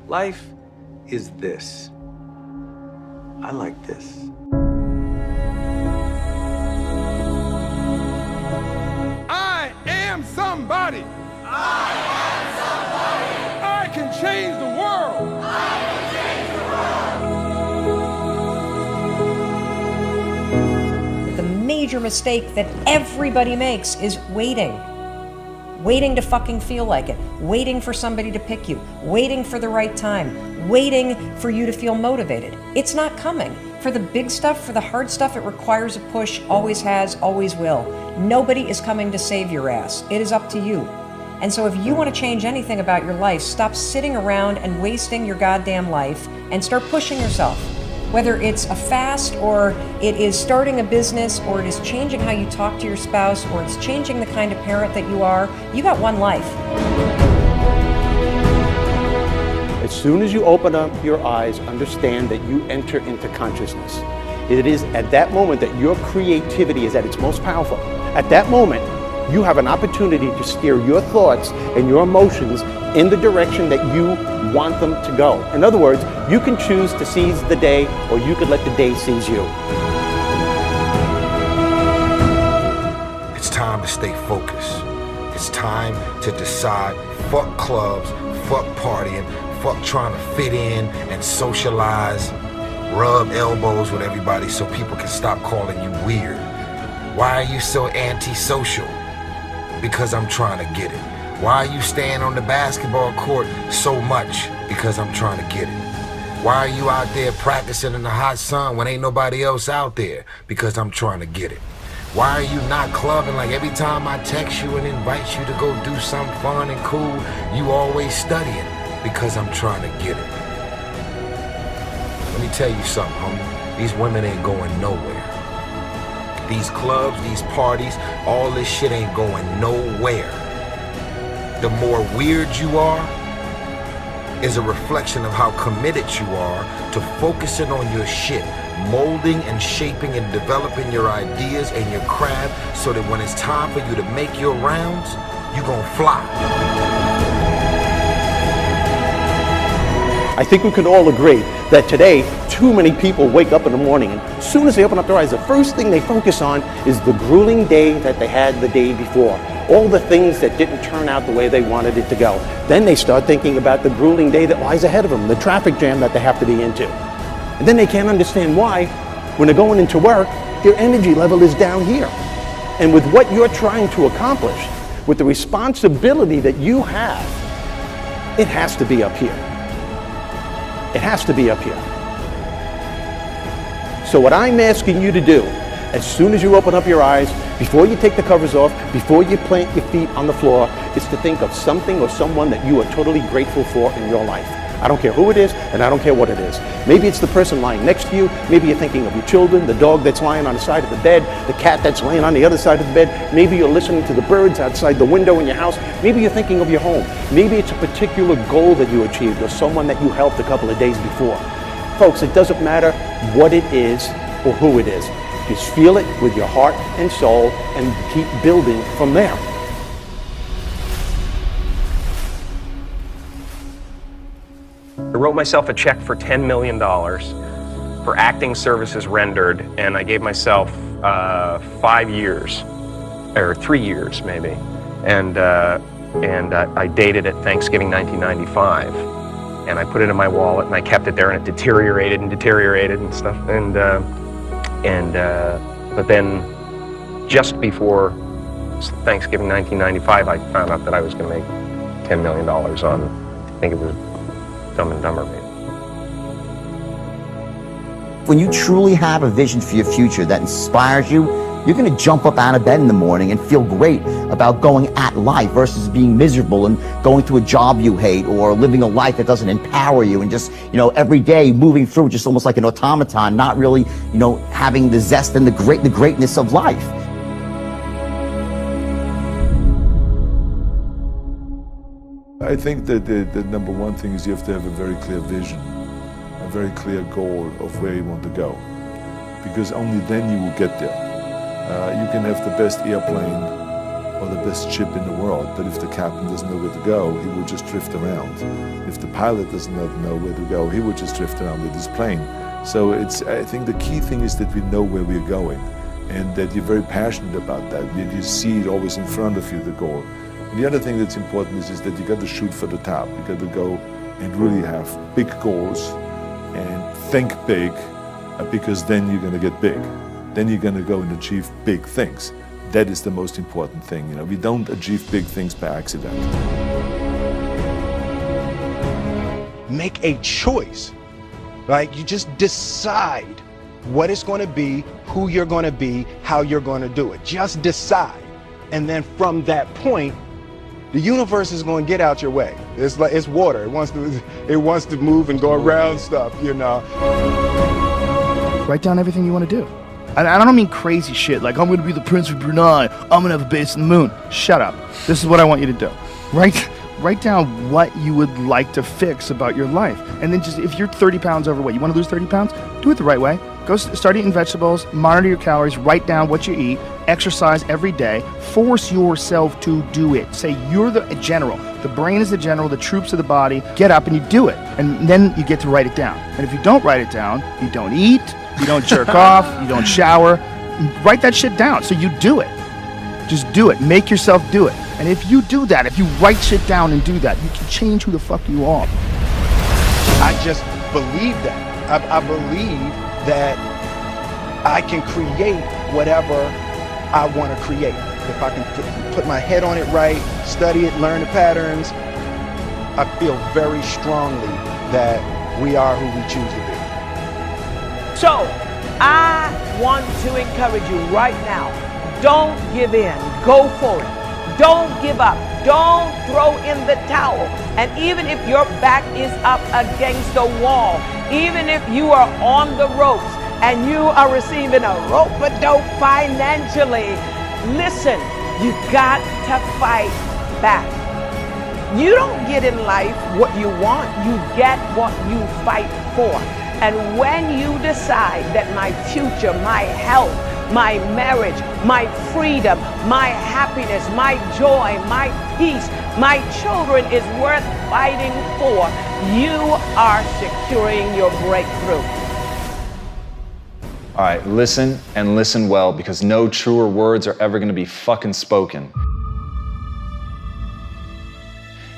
Life is this. I like this. I am somebody. I am somebody. I can change the world. I can change the world. The major mistake that everybody makes is waiting. Waiting to fucking feel like it. Waiting for somebody to pick you. Waiting for the right time. Waiting for you to feel motivated. It's not coming. For the big stuff, for the hard stuff, it requires a push, always has, always will. Nobody is coming to save your ass. It is up to you. And so if you want to change anything about your life, stop sitting around and wasting your goddamn life and start pushing yourself. Whether it's a fast, or it is starting a business, or it is changing how you talk to your spouse, or it's changing the kind of parent that you are, you got one life. As soon as you open up your eyes, understand that you enter into consciousness. It is at that moment that your creativity is at its most powerful. At that moment, you have an opportunity to steer your thoughts and your emotions in the direction that you want them to go. In other words, you can choose to seize the day, or you could let the day seize you. It's time to stay focused. It's time to decide, fuck clubs, fuck partying, fuck trying to fit in and socialize, rub elbows with everybody so people can stop calling you weird. Why are you so antisocial? Because I'm trying to get it. Why are you staying on the basketball court so much? Because I'm trying to get it. Why are you out there practicing in the hot sun when ain't nobody else out there? Because I'm trying to get it. Why are you not clubbing like every time I text you and invite you to go do something fun and cool, you always studying? Because I'm trying to get it. Let me tell you something, homie. These women ain't going nowhere. These clubs, these parties, all this shit ain't going nowhere. The more weird you are is a reflection of how committed you are to focusing on your shit, molding and shaping and developing your ideas and your craft so that when it's time for you to make your rounds, you gonna fly. I think we can all agree that today, too many people wake up in the morning, and as soon as they open up their eyes, the first thing they focus on is the grueling day that they had the day before. All the things that didn't turn out the way they wanted it to go. Then they start thinking about the grueling day that lies ahead of them, the traffic jam that they have to be into. And then they can't understand why, when they're going into work, their energy level is down here. And with what you're trying to accomplish, with the responsibility that you have, it has to be up here. It has to be up here. So what I'm asking you to do, as soon as you open up your eyes, before you take the covers off, before you plant your feet on the floor, is to think of something or someone that you are totally grateful for in your life. I don't care who it is, and I don't care what it is. Maybe it's the person lying next to you. Maybe you're thinking of your children, the dog that's lying on the side of the bed, the cat that's laying on the other side of the bed. Maybe you're listening to the birds outside the window in your house. Maybe you're thinking of your home. Maybe it's a particular goal that you achieved or someone that you helped a couple of days before. Folks, it doesn't matter what it is or who it is. Just feel it with your heart and soul and keep building from there. I wrote myself a check for $10 million for acting services rendered, and I gave myself 5 years, or 3 years maybe, and I dated it Thanksgiving 1995, and I put it in my wallet, and I kept it there, and it deteriorated and stuff, but then just before Thanksgiving 1995, I found out that I was going to make $10 million on, I think it was Dumb and Dumber, maybe. When you truly have a vision for your future that inspires you, you're going to jump up out of bed in the morning and feel great about going at life versus being miserable and going to a job you hate or living a life that doesn't empower you and just, every day moving through just almost like an automaton, not really, having the zest and the greatness of life. I think that the number one thing is you have to have a very clear vision, a very clear goal of where you want to go, because only then you will get there. You can have the best airplane, or the best ship in the world, but if the captain doesn't know where to go, he will just drift around. If the pilot does not know where to go, he will just drift around with his plane. So I think the key thing is that we know where we're going, and that you're very passionate about that. You see it always in front of you, the goal. And the other thing that's important is that you got to shoot for the top. You got to go and really have big goals and think big, because then you're going to get big. Then you're going to go and achieve big things. That is the most important thing. You know, we don't achieve big things by accident. Make a choice. Like, you just decide what it's going to be, who you're going to be, how you're going to do it. Just decide. And then from that point, the universe is going to get out your way. It's like, it's water. It wants to move and go around stuff, you know. Write down everything you want to do. And I don't mean crazy shit like, I'm going to be the Prince of Brunei, I'm going to have a base on the moon. Shut up. This is what I want you to do. Write down what you would like to fix about your life. And then just, if you're 30 pounds overweight, you want to lose 30 pounds? Do it the right way. Go start eating vegetables, monitor your calories, write down what you eat, exercise every day, force yourself to do it. Say you're the general. The brain is the general, the troops of the body. Get up and you do it. And then you get to write it down. And if you don't write it down, you don't eat, you don't jerk off, you don't shower. Write that shit down so you do it. Just do it. Make yourself do it. And if you do that, if you write shit down and do that, you can change who the fuck you are. I just believe that. I believe that I can create whatever I want to create. If I can put my head on it right, study it, learn the patterns, I feel very strongly that we are who we choose to be. So, I want to encourage you right now, don't give in, go for it. Don't give up. Don't throw in the towel. And even if your back is up against the wall, even if you are on the ropes and you are receiving a rope-a-dope financially, listen, you got to fight back. You don't get in life what you want, you get what you fight for. And when you decide that my future, my health, my marriage, my freedom, my happiness, my joy, my peace, my children is worth fighting for, you are securing your breakthrough. All right, listen and listen well, because no truer words are ever going to be fucking spoken.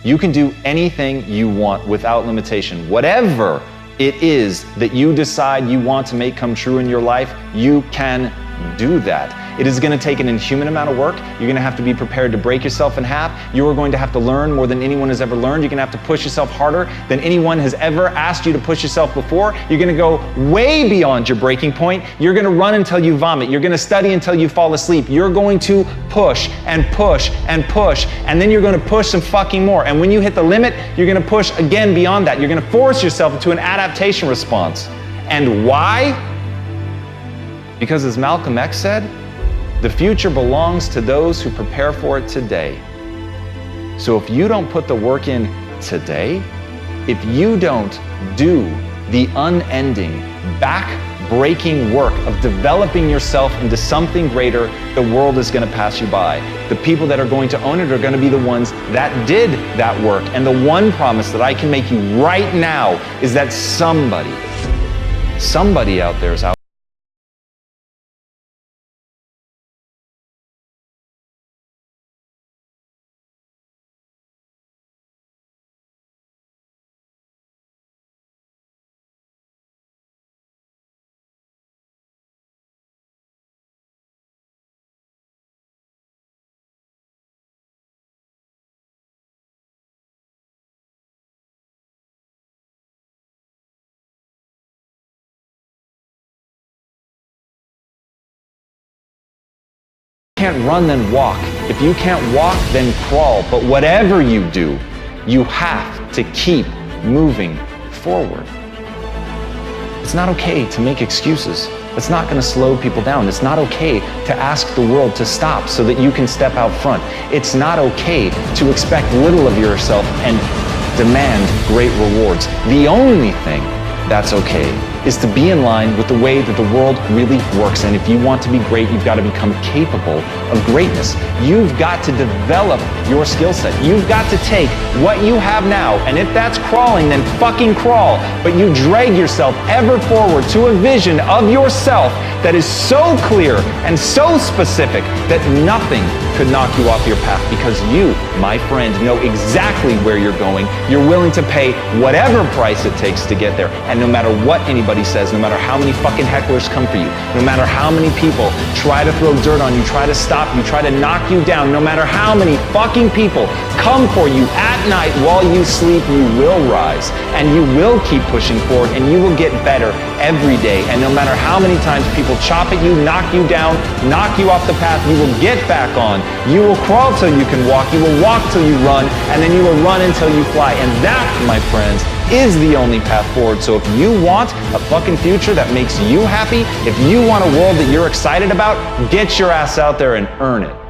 You can do anything you want without limitation. Whatever it is that you decide you want to make come true in your life, you can do that. It is going to take an inhuman amount of work. You're going to have to be prepared to break yourself in half. You are going to have to learn more than anyone has ever learned. You're going to have to push yourself harder than anyone has ever asked you to push yourself before. You're going to go way beyond your breaking point. You're going to run until you vomit. You're going to study until you fall asleep. You're going to push and push and push, and then you're going to push some fucking more. And when you hit the limit, you're going to push again beyond that. You're going to force yourself into an adaptation response. And why? Because as Malcolm X said, the future belongs to those who prepare for it today. So if you don't put the work in today, if you don't do the unending, back-breaking work of developing yourself into something greater, the world is going to pass you by. The people that are going to own it are going to be the ones that did that work. And the one promise that I can make you right now is that somebody out there is out can't run, then walk. If you can't walk, then crawl. But whatever you do, you have to keep moving forward. It's not okay to make excuses. It's not going to slow people down. It's not okay to ask the world to stop so that you can step out front. It's not okay to expect little of yourself and demand great rewards. The only thing that's okay is to be in line with the way that the world really works. And if you want to be great, you've got to become capable of greatness. You've got to develop your skill set. You've got to take what you have now, and if that's crawling, then fucking crawl. But you drag yourself ever forward to a vision of yourself that is so clear and so specific that nothing could knock you off your path, because you, my friend, know exactly where you're going. You're willing to pay whatever price it takes to get there. And no matter what anybody says, no matter how many fucking hecklers come for you, no matter how many people try to throw dirt on you, try to stop you, try to knock you down, no matter how many fucking people come for you at night while you sleep, you will rise and you will keep pushing forward and you will get better every day. And no matter how many times people chop at you, knock you down, knock you off the path, you will get back on. You will crawl till you can walk, you will walk till you run, and then you will run until you fly. And that, my friends, is the only path forward. So if you want a fucking future that makes you happy, if you want a world that you're excited about, get your ass out there and earn it.